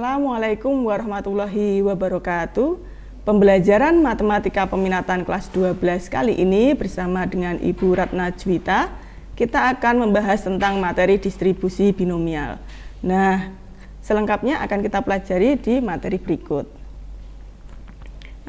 Assalamualaikum warahmatullahi wabarakatuh. Pembelajaran Matematika Peminatan kelas 12 kali ini bersama dengan Ibu Ratna Juwita, kita akan membahas tentang materi distribusi binomial. Nah, selengkapnya akan kita pelajari di materi berikut.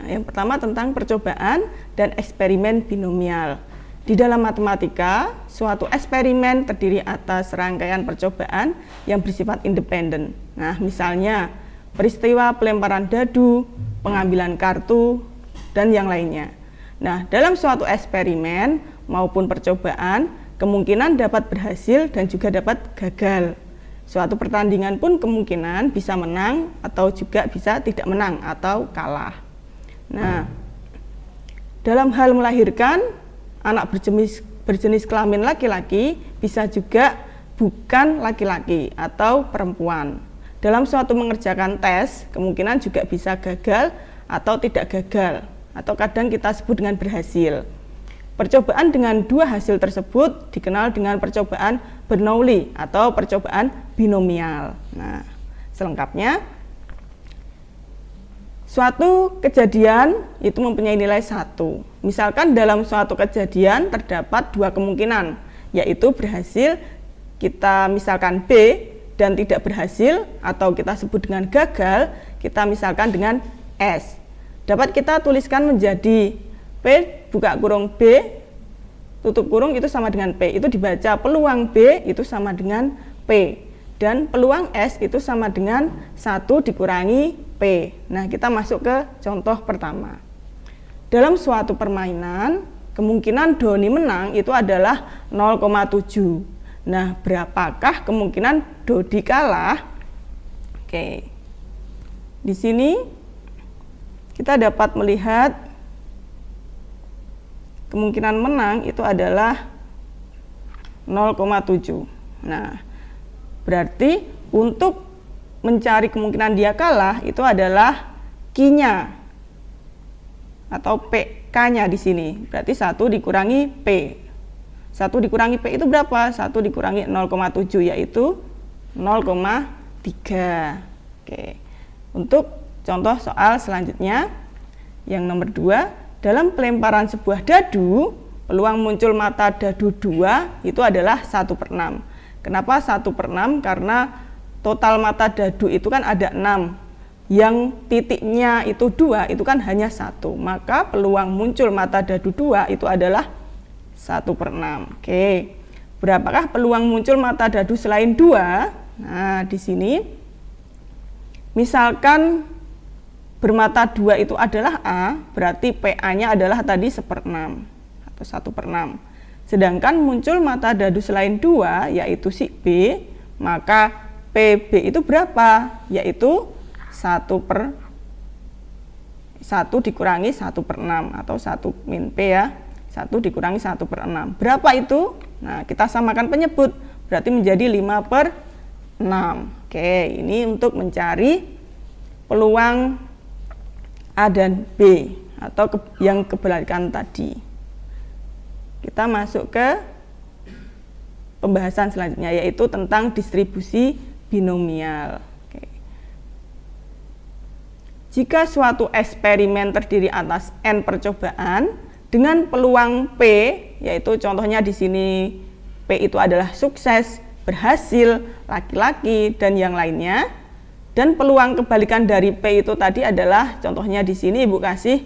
Nah, yang pertama tentang percobaan dan eksperimen binomial. Di dalam matematika, suatu eksperimen terdiri atas rangkaian percobaan yang bersifat independen. Nah, misalnya peristiwa pelemparan dadu, pengambilan kartu, dan yang lainnya. Nah, dalam suatu eksperimen maupun percobaan, kemungkinan dapat berhasil dan juga dapat gagal. Suatu pertandingan pun kemungkinan bisa menang atau juga bisa tidak menang atau kalah. Nah, dalam hal melahirkan, anak berjenis kelamin laki-laki bisa juga bukan laki-laki atau perempuan. Dalam suatu mengerjakan tes, kemungkinan juga bisa gagal atau tidak gagal, atau kadang kita sebut dengan berhasil. Percobaan dengan dua hasil tersebut dikenal dengan percobaan Bernoulli atau percobaan binomial. Nah, selengkapnya, suatu kejadian itu mempunyai nilai 1. Misalkan dalam suatu kejadian terdapat dua kemungkinan, yaitu berhasil kita misalkan B dan tidak berhasil, atau kita sebut dengan gagal, kita misalkan dengan S. Dapat kita tuliskan menjadi P buka kurung B tutup kurung itu sama dengan P. Itu dibaca peluang B itu sama dengan P. Dan peluang S itu sama dengan 1 dikurangi P. Nah, kita masuk ke contoh pertama. Dalam suatu permainan, kemungkinan Doni menang itu adalah 0,7. Nah, berapakah kemungkinan Dodi kalah? Oke. Di sini kita dapat melihat kemungkinan menang itu adalah 0,7. Nah, berarti untuk mencari kemungkinan dia kalah itu adalah Q-nya atau PK-nya di sini. Berarti 1 dikurangi P. 1 dikurangi P itu berapa? 1 dikurangi 0,7 yaitu 0,3. Oke. Untuk contoh soal selanjutnya yang nomor 2, dalam pelemparan sebuah dadu, peluang muncul mata dadu 2 itu adalah 1/6. Kenapa 1/6? Karena total mata dadu itu kan ada 6, yang titiknya itu 2, itu kan hanya 1, maka peluang muncul mata dadu 2 itu adalah 1/6. Oke, berapakah peluang muncul mata dadu selain 2? Nah, di sini misalkan bermata 2 itu adalah A, berarti PA-nya adalah tadi 1/6 atau 1/6. Sedangkan muncul mata dadu selain 2 yaitu si B, maka PB itu berapa? Yaitu 1 dikurangi 1/6 atau 1 min P ya. 1 dikurangi 1/6. Berapa itu? Nah, kita samakan penyebut, berarti menjadi 5/6. Oke, ini untuk mencari peluang A dan B atau yang kebalikan tadi. Kita masuk ke pembahasan selanjutnya, yaitu tentang distribusi binomial. Oke. Jika suatu eksperimen terdiri atas N percobaan dengan peluang P, yaitu contohnya di sini P itu adalah sukses, berhasil, laki-laki, dan yang lainnya, dan peluang kebalikan dari P itu tadi adalah contohnya di sini Ibu kasih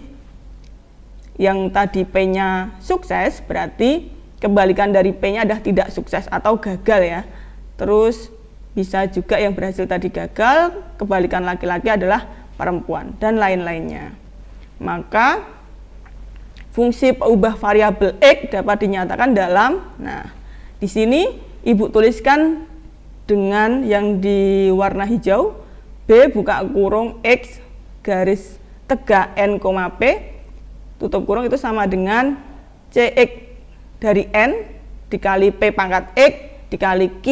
yang tadi P-nya sukses, berarti kebalikan dari P-nya adalah tidak sukses atau gagal ya. Terus bisa juga yang berhasil tadi gagal, kebalikan laki-laki adalah perempuan, dan lain-lainnya. Maka fungsi pengubah variabel X dapat dinyatakan dalam, nah, di sini Ibu tuliskan dengan yang di warna hijau, B buka kurung X garis tegak N, P tutup kurung itu sama dengan CX dari N dikali P pangkat X dikali Q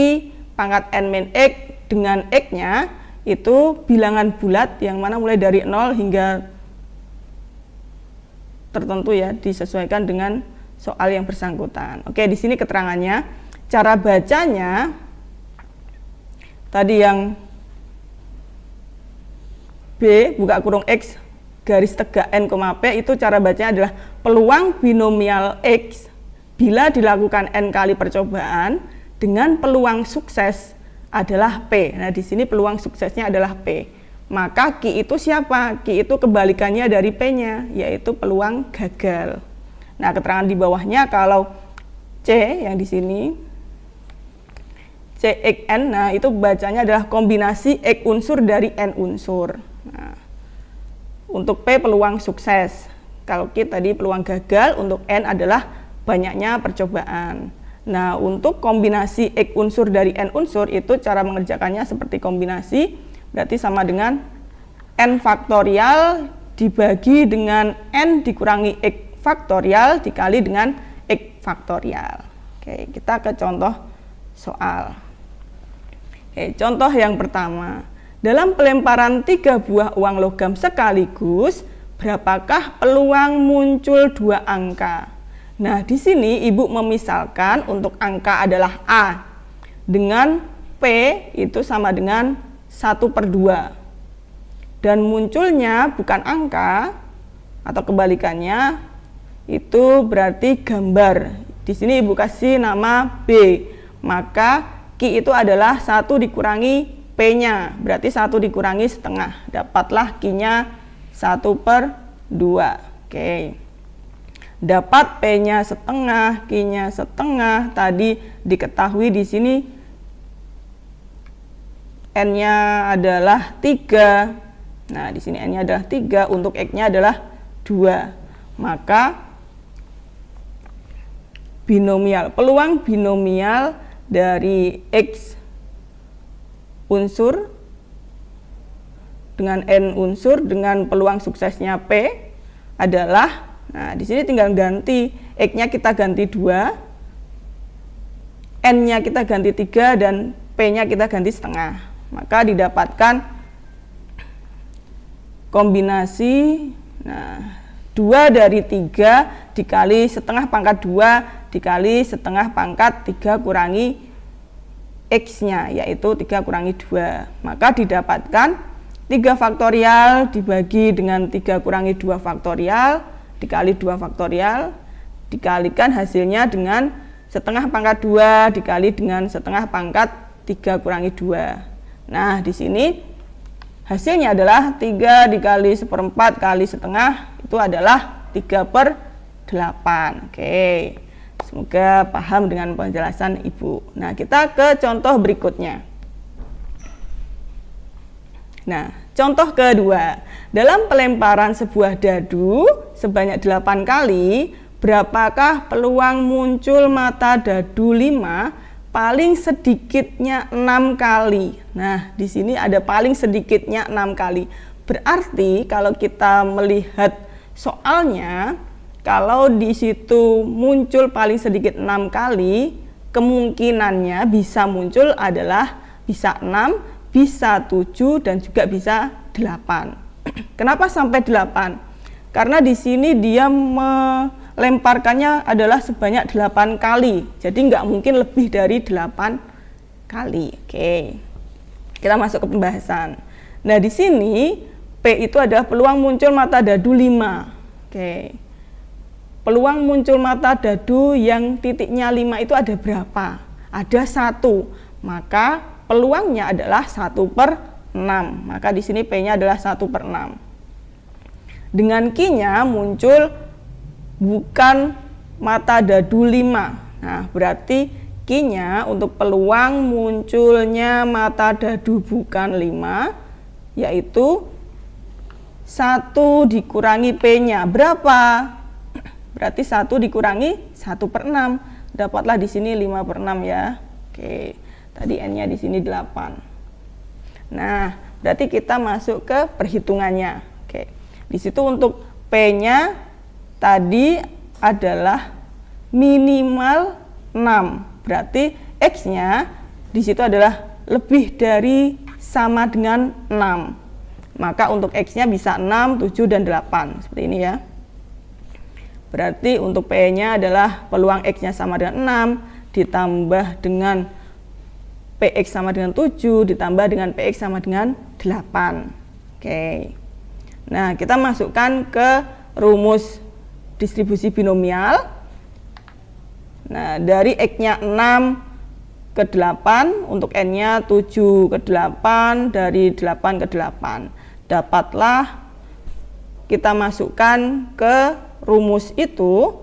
pangkat N min X dengan X-nya itu bilangan bulat yang mana mulai dari 0 hingga tertentu ya, disesuaikan dengan soal yang bersangkutan. Oke, di sini keterangannya. Cara bacanya tadi yang B buka kurung X garis tegak N, P itu cara bacanya adalah peluang binomial X bila dilakukan N kali percobaan dengan peluang sukses adalah P. Nah, di sini peluang suksesnya adalah P. Maka Q itu siapa? Q itu kebalikannya dari P-nya, yaitu peluang gagal. Nah, keterangan di bawahnya kalau C yang di sini CXN, nah itu bacanya adalah kombinasi X unsur dari N unsur. Nah, untuk P peluang sukses. Kalau Q tadi peluang gagal, untuk N adalah banyaknya percobaan. Nah, untuk kombinasi X unsur dari N unsur itu cara mengerjakannya seperti kombinasi, berarti sama dengan N faktorial dibagi dengan N dikurangi X faktorial dikali dengan X faktorial. Oke, kita ke contoh soal. Oke, contoh yang pertama. Dalam pelemparan 3 buah uang logam sekaligus, berapakah peluang muncul 2 angka? Nah, di sini Ibu memisalkan untuk angka adalah A dengan P itu sama dengan 1/2. Dan munculnya bukan angka atau kebalikannya itu berarti gambar. Di sini Ibu kasih nama B. Maka Q itu adalah 1 dikurangi P-nya, berarti 1 dikurangi setengah. Dapatlah Q-nya 1/2. Oke. Dapat P-nya setengah, Q-nya setengah. Tadi diketahui di sini N-nya adalah 3. Nah, di sini N-nya adalah 3, untuk X-nya adalah 2. Maka binomial, peluang binomial dari X unsur dengan N unsur dengan peluang suksesnya P adalah, nah di sini tinggal ganti X-nya kita ganti 2, N-nya kita ganti 3 dan P-nya kita ganti setengah. Maka didapatkan kombinasi, nah 2 dari 3 dikali setengah pangkat 2 dikali setengah pangkat 3 kurangi X-nya, yaitu 3 kurangi 2. Maka didapatkan 3 faktorial dibagi dengan 3 kurangi 2 faktorial dikali 2 faktorial dikalikan hasilnya dengan setengah pangkat 2 dikali dengan setengah pangkat 3 kurangi 2. Nah, di sini hasilnya adalah 3 dikali 1/4 kali setengah itu adalah 3/8. Oke. Semoga paham dengan penjelasan Ibu. Nah, kita ke contoh berikutnya. Nah, contoh kedua. Dalam pelemparan sebuah dadu sebanyak 8 kali, berapakah peluang muncul mata dadu 5 paling sedikitnya 6 kali? Nah, di sini ada paling sedikitnya 6 kali. Berarti kalau kita melihat soalnya, kalau di situ muncul paling sedikit 6 kali, kemungkinannya bisa muncul adalah bisa 6, bisa 7, dan juga bisa 8. Kenapa sampai 8? Karena di sini dia melemparkannya adalah sebanyak 8 kali. Jadi nggak mungkin lebih dari 8 kali. Oke. Kita masuk ke pembahasan. Nah, di sini P itu adalah peluang muncul mata dadu 5. Oke. Peluang muncul mata dadu yang titiknya 5 itu ada berapa? Ada 1. Maka peluangnya adalah 1/6. Maka di sini P-nya adalah 1/6. Dengan Q-nya muncul bukan mata dadu 5. Nah, berarti Q-nya untuk peluang munculnya mata dadu bukan 5 yaitu 1 dikurangi P-nya berapa? Berarti 1 dikurangi 1/6. Dapatlah di sini 5/6 ya. Oke. Tadi N-nya di sini 8. Nah, berarti kita masuk ke perhitungannya. Oke. Di situ untuk P-nya tadi adalah minimal 6. Berarti X-nya di situ adalah lebih dari sama dengan 6. Maka untuk X-nya bisa 6, 7, dan 8. Seperti ini ya. Berarti untuk P-nya adalah peluang X-nya sama dengan 6 ditambah dengan PX sama dengan 7 ditambah dengan PX sama dengan 8. Oke. Nah, kita masukkan ke rumus distribusi binomial. Nah, dari X-nya 6 ke 8, untuk N-nya 7 ke 8, dari 8 ke 8. Dapatlah kita masukkan ke rumus itu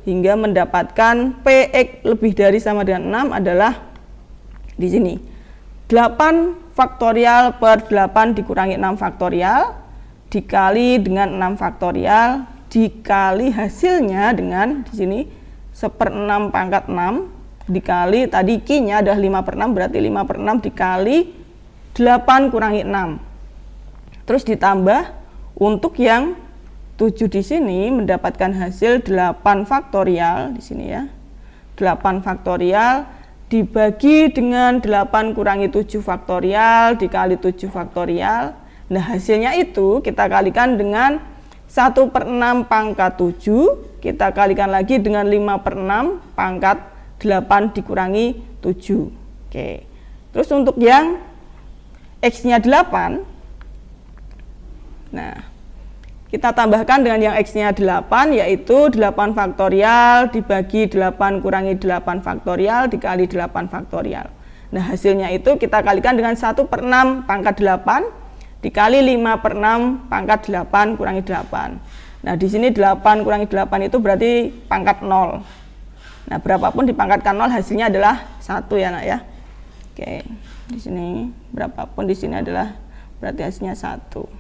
hingga mendapatkan PX lebih dari sama dengan 6 adalah di sini. 8 faktorial per 8 dikurangi 6 faktorial dikali dengan 6 faktorial dikali hasilnya dengan di sini 1/6 pangkat 6 dikali tadi Q-nya adalah 5/6, berarti 5/6 dikali 8 kurangi 6. Terus ditambah untuk yang 7 di sini mendapatkan hasil 8 faktorial di sini ya. 8 faktorial dibagi dengan 8 kurangi 7 faktorial dikali 7 faktorial. Nah, hasilnya itu kita kalikan dengan 1/6 pangkat 7, kita kalikan lagi dengan 5/6 pangkat 8 dikurangi 7. Oke. Terus untuk yang X-nya 8, nah, kita tambahkan dengan yang X-nya 8, yaitu 8 faktorial dibagi 8 kurangi 8 faktorial dikali 8 faktorial. Nah, hasilnya itu kita kalikan dengan 1/6 pangkat 8 dikali 5/6 pangkat 8 kurangi 8. Nah, di sini 8 kurangi 8 itu berarti pangkat 0. Nah, berapapun dipangkatkan 0 hasilnya adalah 1 ya nak ya. Oke, di sini berapapun di sini adalah berarti hasilnya 1.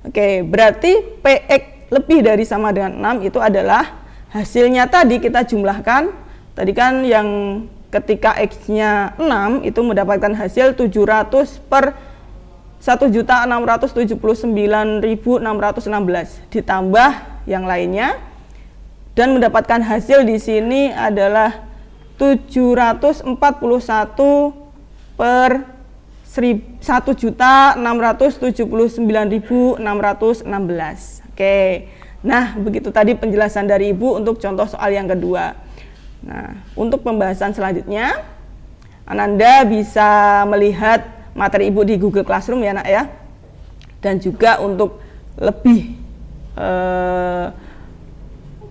Oke, berarti PX lebih dari sama dengan 6 itu adalah hasilnya tadi kita jumlahkan. Tadi kan yang ketika X-nya 6 itu mendapatkan hasil 700 per 1.679.616 ditambah yang lainnya dan mendapatkan hasil di sini adalah 741 per 1.679.616. Oke. Nah, begitu tadi penjelasan dari Ibu untuk contoh soal yang kedua. Nah, untuk pembahasan selanjutnya Ananda bisa melihat materi Ibu di Google Classroom ya nak ya. Dan juga untuk lebih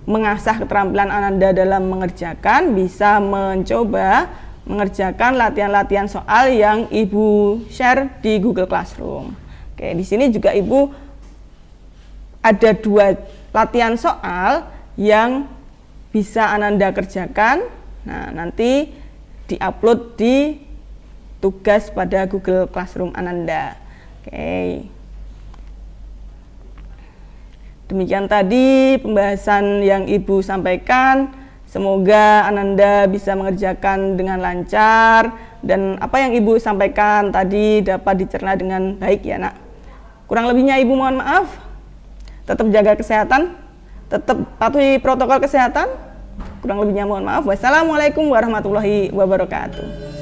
mengasah keterampilan Ananda dalam mengerjakan, bisa mencoba mengerjakan latihan-latihan soal yang Ibu share di Google Classroom. Oke, di sini juga Ibu ada 2 latihan soal yang bisa Ananda kerjakan. Nah, nanti diupload di tugas pada Google Classroom Ananda. Oke. Demikian tadi pembahasan yang Ibu sampaikan. Semoga Ananda bisa mengerjakan dengan lancar dan apa yang Ibu sampaikan tadi dapat dicerna dengan baik ya nak. Kurang lebihnya Ibu mohon maaf. Tetap jaga kesehatan, tetap patuhi protokol kesehatan. Kurang lebihnya mohon maaf. Wassalamualaikum warahmatullahi wabarakatuh.